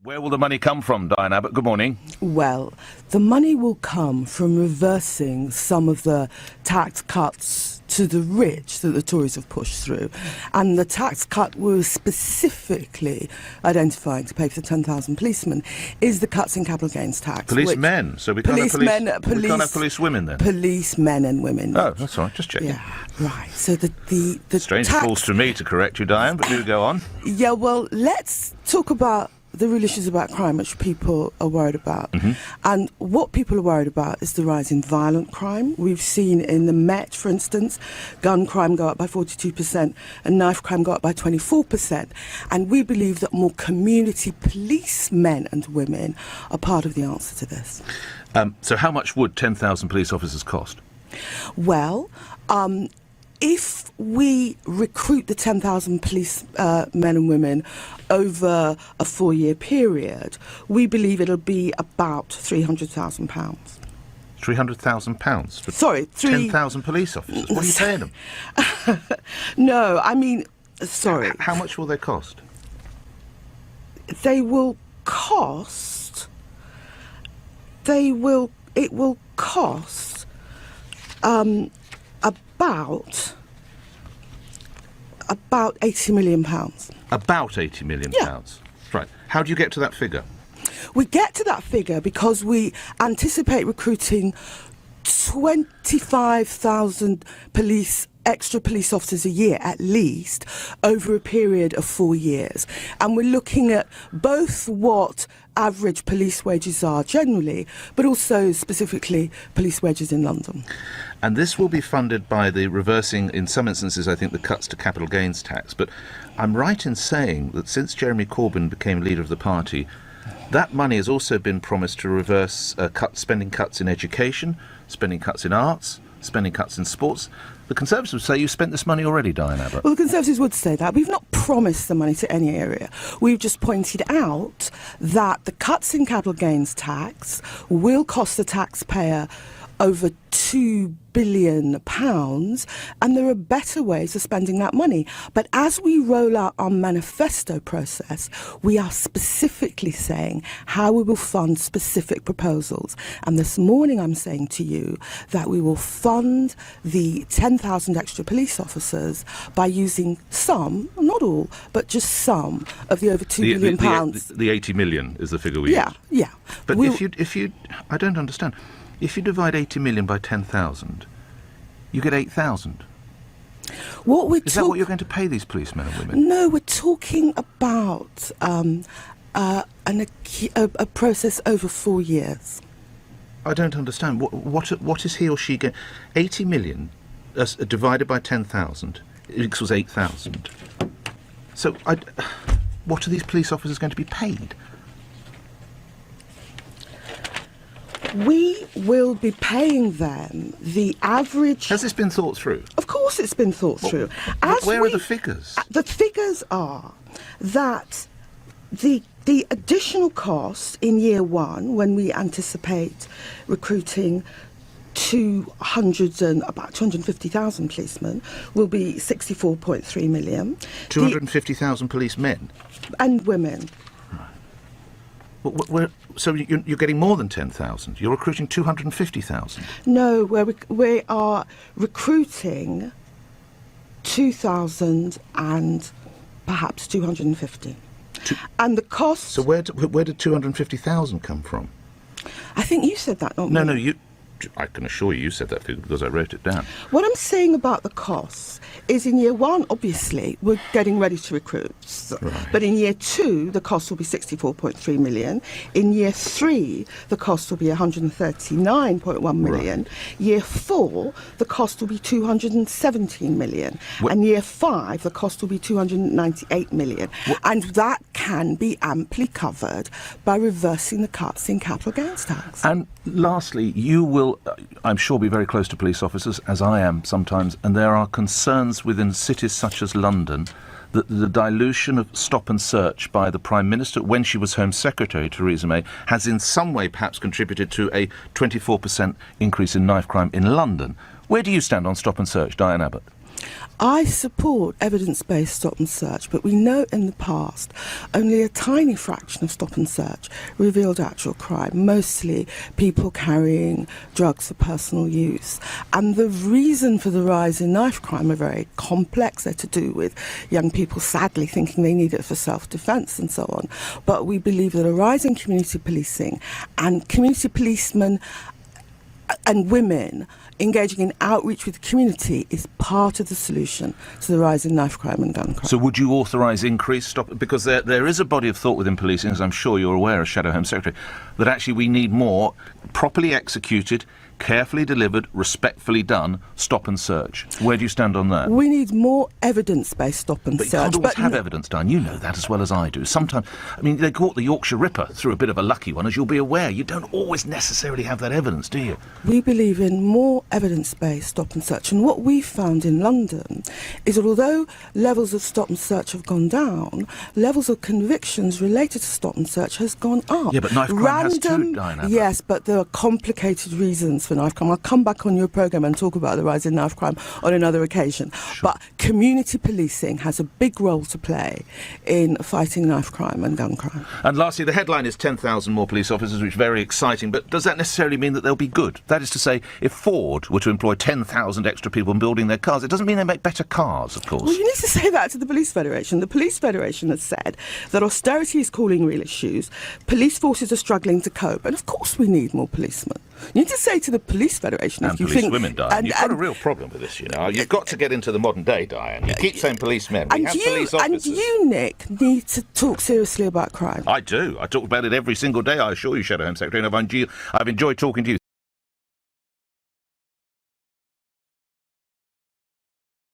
Where will the money come from, Diane Abbott? Good morning. Well, the money will come from reversing some of the tax cuts to the rich that the Tories have pushed through. And the tax cut we're specifically identifying to pay for the 10,000 policemen is the cuts in capital gains tax. Policemen? So we can't have we can't have police women then? Policemen and women. Oh, that's all right, just checking. Yeah, right. So the Strange tax... it falls to me to correct you, Diane, but do go on. Yeah, well, let's talk about the real issues about crime which people are worried about. Mm-hmm. And what people are worried about is the rise in violent crime. We've seen in the Met, for instance, gun crime go up by 42% and knife crime go up by 24%. And we believe that more community policemen and women are part of the answer to this. So how much would 10,000 police officers cost? Well, if we recruit the 10,000 police men and women over a 4-year period, we believe it'll be about £300,000. £300,000 for Sorry, 10,000 police officers? What are you paying them? No, I mean, sorry. How much will they cost? It will cost about £80 million. About £80 million? Yeah. Right. How do you get to that figure? We get to that figure because we anticipate recruiting 25,000 extra police officers a year at least over a period of 4 years. And we're looking at both what average police wages are generally, but also specifically police wages in London. And this will be funded by the reversing, in some instances, I think, the cuts to capital gains tax. But I'm right in saying that since Jeremy Corbyn became leader of the party, that money has also been promised to reverse spending cuts in education, spending cuts in arts, spending cuts in sports. The Conservatives say you've spent this money already, Diane Abbott. Well, the Conservatives would say that. We've not promised the money to any area. We've just pointed out that the cuts in capital gains tax will cost the taxpayer over £2 billion, and there are better ways of spending that money. But as we roll out our manifesto process, we are specifically saying how we will fund specific proposals. And this morning I'm saying to you that we will fund the 10,000 extra police officers by using some, not all, but just some of the over £2 billion. The 80 million is the figure we use. Yeah. But if you, I don't understand. If you divide 80 million by 10,000, you get 8,000. Is that what you're going to pay these policemen and women? No, we're talking about a process over 4 years. I don't understand. What is he or she getting? 80 million divided by 10,000 equals 8,000. So what are these police officers going to be paid? We will be paying them the average... Has this been thought through? Of course it's been thought through. Where are the figures? The figures are that the additional cost in year one, when we anticipate recruiting about 250,000 policemen, will be 64.3 million. 250,000 policemen? And women. So you're getting more than 10,000. You're recruiting 250,000. No, we are recruiting 2,000 and perhaps 250. And the cost... So where did 250,000 come from? I think you said that, not me. No, I can assure you said that figure because I wrote it down. What I'm saying about the costs is in year one, obviously, we're getting ready to recruit. Right. But in year two, the cost will be 64.3 million. In year three, the cost will be 139.1 million. Right. Year four, the cost will be 217 million. And year five, the cost will be 298 million. And that can be amply covered by reversing the cuts in capital gains tax. And lastly, you will, I'm sure, be very close to police officers, as I am sometimes, and there are concerns within cities such as London that the dilution of stop and search by the Prime Minister when she was Home Secretary, Theresa May, has in some way perhaps contributed to a 24% increase in knife crime in London. Where do you stand on stop and search, Diane Abbott? I support evidence-based stop and search, but we know in the past only a tiny fraction of stop and search revealed actual crime, mostly people carrying drugs for personal use. And the reason for the rise in knife crime are very complex. They're to do with young people sadly thinking they need it for self-defence and so on. But we believe that a rise in community policing and community policemen and women engaging in outreach with the community is part of the solution to the rise in knife crime and gun crime. So would you authorise increased stop? Because there is a body of thought within policing, as I'm sure you're aware as Shadow Home Secretary, that actually we need more properly executed, carefully delivered, respectfully done stop and search. Where do you stand on that? We need more evidence-based stop and But search. you can't always have evidence, Diane. You know that as well as I do. Sometimes, I mean, they caught the Yorkshire Ripper through a bit of a lucky one, as you'll be aware. You don't always necessarily have that evidence, do you? We believe in more evidence-based stop and search. And what we've found in London is that although levels of stop and search have gone down, levels of convictions related to stop and search has gone up. Yeah, but knife crime has too, Diane Abbott. Yes, but there are complicated reasons for knife crime. I'll come back on your programme and talk about the rise in knife crime on another occasion. Sure. But community policing has a big role to play in fighting knife crime and gun crime. And lastly, the headline is 10,000 more police officers, which is very exciting, but does that necessarily mean that they'll be good? That is to say, if Ford were to employ 10,000 extra people in building their cars, it doesn't mean they make better cars, of course. Well, you need to say that to the Police Federation. The Police Federation has said that austerity is calling real issues, police forces are struggling to cope, and of course we need more policemen. You need to say to the Police Federation and if you police think... women, Diane. You've got a real problem with this, you know. You've got to get into the modern day, Diane. You keep saying policemen. We have police officers. And you, Nick, need to talk seriously about crime. I do. I talk about it every single day, I assure you, Shadow Home Secretary, and I've enjoyed talking to you.